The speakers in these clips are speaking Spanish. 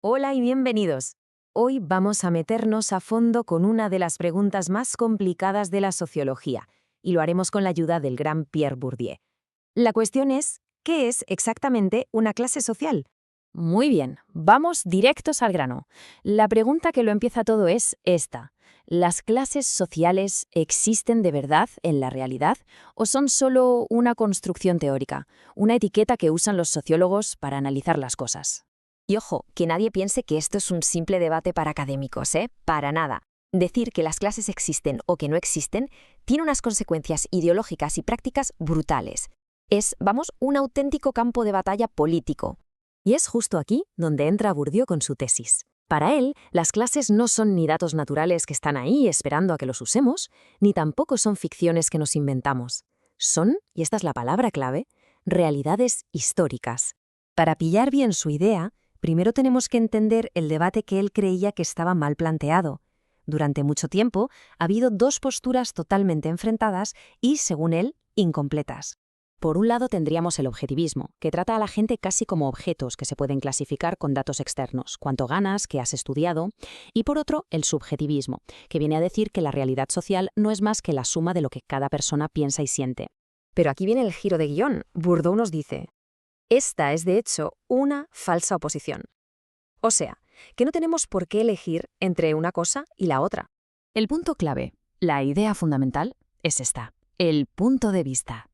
Hola y bienvenidos. Hoy vamos a meternos a fondo con una de las preguntas más complicadas de la sociología, y lo haremos con la ayuda del gran Pierre Bourdieu. La cuestión es, ¿qué es exactamente una clase social? Muy bien, vamos directos al grano. La pregunta que lo empieza todo es esta. ¿Las clases sociales existen de verdad en la realidad o son solo una construcción teórica, una etiqueta que usan los sociólogos para analizar las cosas? Y ojo, que nadie piense que esto es un simple debate para académicos, ¿eh? Para nada. Decir que las clases existen o que no existen tiene unas consecuencias ideológicas y prácticas brutales. Es, vamos, un auténtico campo de batalla político. Y es justo aquí donde entra Bourdieu con su tesis. Para él, las clases no son ni datos naturales que están ahí esperando a que los usemos, ni tampoco son ficciones que nos inventamos. Son, y esta es la palabra clave, realidades históricas. Para pillar bien su idea, primero tenemos que entender el debate que él creía que estaba mal planteado. Durante mucho tiempo ha habido dos posturas totalmente enfrentadas y, según él, incompletas. Por un lado tendríamos el objetivismo, que trata a la gente casi como objetos que se pueden clasificar con datos externos, cuánto ganas, qué has estudiado, y por otro el subjetivismo, que viene a decir que la realidad social no es más que la suma de lo que cada persona piensa y siente. Pero aquí viene el giro de guión. Bourdieu nos dice: esta es de hecho una falsa oposición. O sea, que no tenemos por qué elegir entre una cosa y la otra. El punto clave, la idea fundamental, es esta: el punto de vista.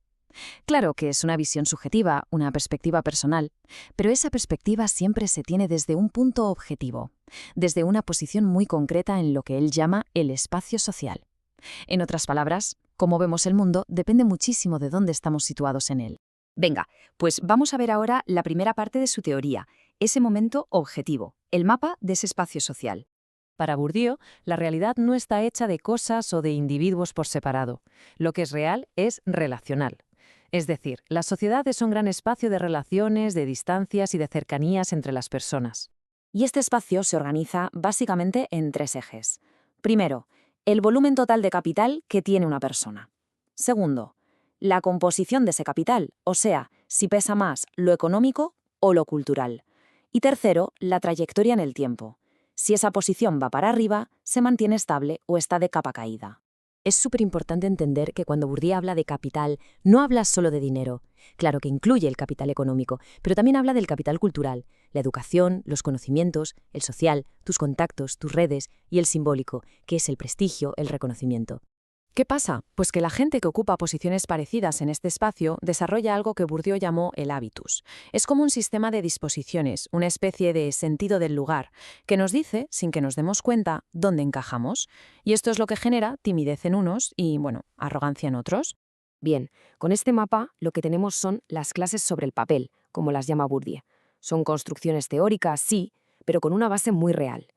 Claro que es una visión subjetiva, una perspectiva personal, pero esa perspectiva siempre se tiene desde un punto objetivo, desde una posición muy concreta en lo que él llama el espacio social. En otras palabras, cómo vemos el mundo depende muchísimo de dónde estamos situados en él. Venga, pues vamos a ver ahora la primera parte de su teoría, ese momento objetivo, el mapa de ese espacio social. Para Bourdieu, la realidad no está hecha de cosas o de individuos por separado. Lo que es real es relacional. Es decir, la sociedad es un gran espacio de relaciones, de distancias y de cercanías entre las personas. Y este espacio se organiza básicamente en tres ejes. Primero, el volumen total de capital que tiene una persona. Segundo, la composición de ese capital, o sea, si pesa más lo económico o lo cultural. Y tercero, la trayectoria en el tiempo. Si esa posición va para arriba, se mantiene estable o está de capa caída. Es súper importante entender que cuando Bourdieu habla de capital, no habla solo de dinero. Claro que incluye el capital económico, pero también habla del capital cultural, la educación, los conocimientos, el social, tus contactos, tus redes y el simbólico, que es el prestigio, el reconocimiento. ¿Qué pasa? Pues que la gente que ocupa posiciones parecidas en este espacio desarrolla algo que Bourdieu llamó el hábitus. Es como un sistema de disposiciones, una especie de sentido del lugar, que nos dice, sin que nos demos cuenta, dónde encajamos. Y esto es lo que genera timidez en unos y, arrogancia en otros. Bien, con este mapa lo que tenemos son las clases sobre el papel, como las llama Bourdieu. Son construcciones teóricas, sí, pero con una base muy real.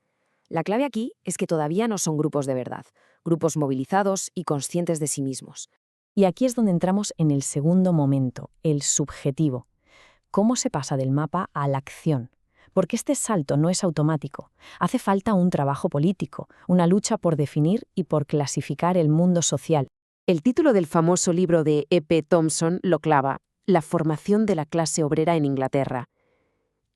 La clave aquí es que todavía no son grupos de verdad, grupos movilizados y conscientes de sí mismos. Y aquí es donde entramos en el segundo momento, el subjetivo. ¿Cómo se pasa del mapa a la acción? Porque este salto no es automático. Hace falta un trabajo político, una lucha por definir y por clasificar el mundo social. El título del famoso libro de E.P. Thompson lo clava: La formación de la clase obrera en Inglaterra.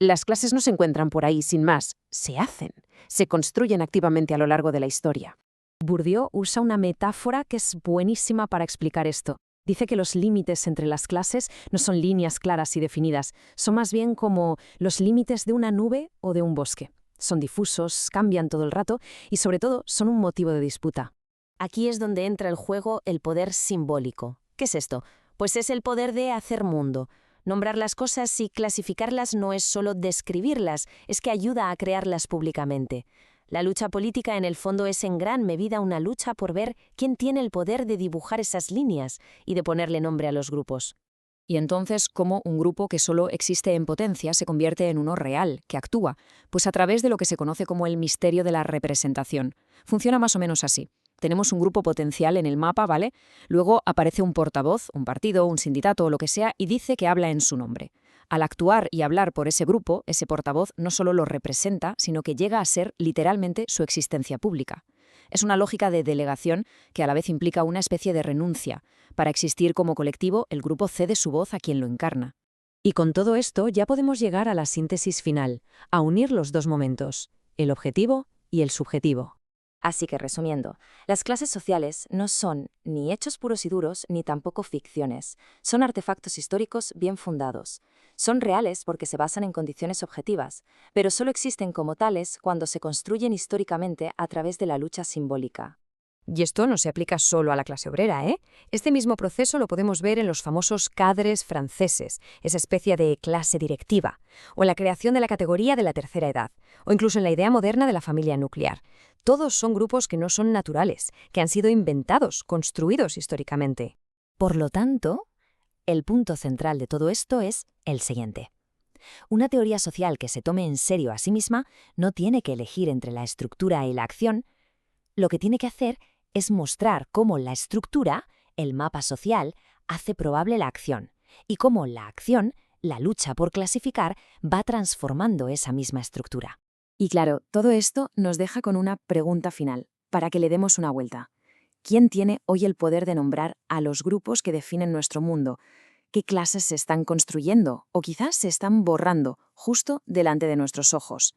Las clases no se encuentran por ahí sin más, se hacen, se construyen activamente a lo largo de la historia. Bourdieu usa una metáfora que es buenísima para explicar esto. Dice que los límites entre las clases no son líneas claras y definidas, son más bien como los límites de una nube o de un bosque. Son difusos, cambian todo el rato y sobre todo son un motivo de disputa. Aquí es donde entra el juego el poder simbólico. ¿Qué es esto? Pues es el poder de hacer mundo. Nombrar las cosas y clasificarlas no es solo describirlas, es que ayuda a crearlas públicamente. La lucha política en el fondo es en gran medida una lucha por ver quién tiene el poder de dibujar esas líneas y de ponerle nombre a los grupos. Y entonces, ¿cómo un grupo que solo existe en potencia se convierte en uno real, que actúa? Pues a través de lo que se conoce como el misterio de la representación. Funciona más o menos así. Tenemos un grupo potencial en el mapa, ¿vale? Luego aparece un portavoz, un partido, un sindicato o lo que sea, y dice que habla en su nombre. Al actuar y hablar por ese grupo, ese portavoz no solo lo representa, sino que llega a ser literalmente su existencia pública. Es una lógica de delegación que a la vez implica una especie de renuncia. Para existir como colectivo, el grupo cede su voz a quien lo encarna. Y con todo esto ya podemos llegar a la síntesis final, a unir los dos momentos, el objetivo y el subjetivo. Así que, resumiendo, las clases sociales no son ni hechos puros y duros ni tampoco ficciones. Son artefactos históricos bien fundados. Son reales porque se basan en condiciones objetivas, pero solo existen como tales cuando se construyen históricamente a través de la lucha simbólica. Y esto no se aplica solo a la clase obrera, ¿eh? Este mismo proceso lo podemos ver en los famosos cadres franceses, esa especie de clase directiva, o en la creación de la categoría de la tercera edad, o incluso en la idea moderna de la familia nuclear. Todos son grupos que no son naturales, que han sido inventados, construidos históricamente. Por lo tanto, el punto central de todo esto es el siguiente. Una teoría social que se tome en serio a sí misma no tiene que elegir entre la estructura y la acción. Lo que tiene que hacer es mostrar cómo la estructura, el mapa social, hace probable la acción, y cómo la acción, la lucha por clasificar, va transformando esa misma estructura. Y claro, todo esto nos deja con una pregunta final, para que le demos una vuelta. ¿Quién tiene hoy el poder de nombrar a los grupos que definen nuestro mundo? ¿Qué clases se están construyendo o quizás se están borrando justo delante de nuestros ojos?